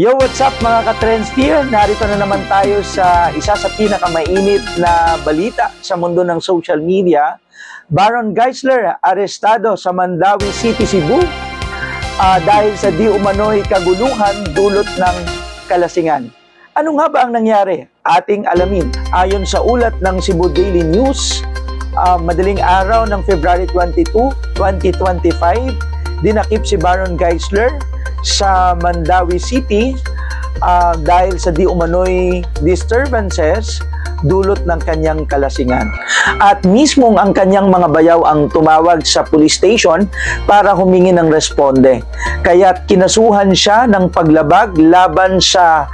Yo, what's up mga ka-Trendsphere? Narito na naman tayo sa isa sa pinakamainit na balita sa mundo ng social media. Baron Geisler arestado sa Mandawi City, Cebu dahil sa di umano'y kaguluhan dulot ng kalasingan. Ano nga ba ang nangyari? Ating alamin. Ayon sa ulat ng Cebu Daily News, madaling araw ng February 22, 2025, dinakip si Baron Geisler sa Mandawi City dahil sa di umano'y disturbances dulot ng kanyang kalasingan. At mismong ang kanyang mga bayaw ang tumawag sa police station para humingi ng responde. Kaya't kinasuhan siya ng paglabag laban sa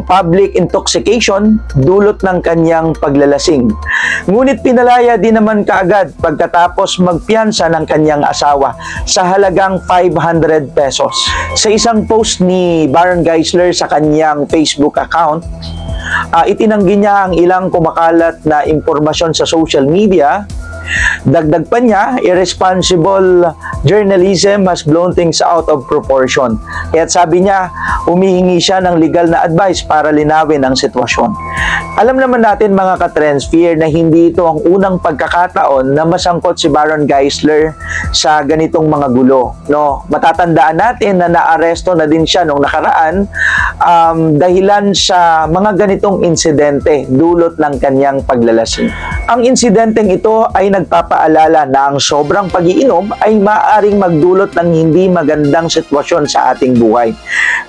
public intoxication dulot ng kanyang paglalasing. Ngunit pinalaya din naman kaagad pagkatapos magpiyansa ng kanyang asawa sa halagang 500 pesos. Sa isang post ni Baron Geisler sa kanyang Facebook account, itinanggi niya ang ilang kumakalat na impormasyon sa social media. Dagdag pa niya, irresponsible journalism has blown things out of proportion. Kaya't sabi niya, humihingi siya ng legal na advice para linawin ang sitwasyon. Alam naman natin mga ka-Trendsphere na hindi ito ang unang pagkakataon na masangkot si Baron Geisler sa ganitong mga gulo. No? Matatandaan natin na naaresto na din siya nung nakaraan dahilan sa mga ganitong insidente dulot ng kanyang paglalasing. Ang insidenteng ito ay nagpapaalala na ang sobrang pag-iinom ay maaaring magdulot ng hindi magandang sitwasyon sa ating buhay.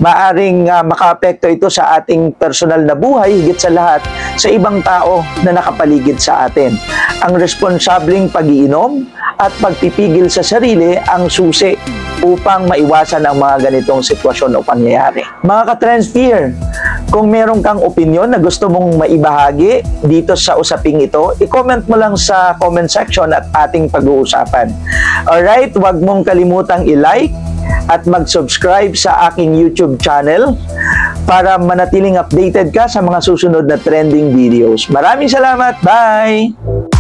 Maaaring makaapekto ito sa ating personal na buhay, higit sa lahat sa ibang tao na nakapaligid sa atin. Ang responsableng pag-iinom at pagpipigil sa sarili ang susi upang maiwasan ang mga ganitong sitwasyon o pangyayari. Mga ka-Trendsphere, kung meron kang opinion na gusto mong maibahagi dito sa usaping ito, i-comment mo lang sa comment section at ating pag-uusapan. Alright, huwag mong kalimutang i-like at mag-subscribe sa aking YouTube channel para manatiling updated ka sa mga susunod na trending videos. Maraming salamat! Bye!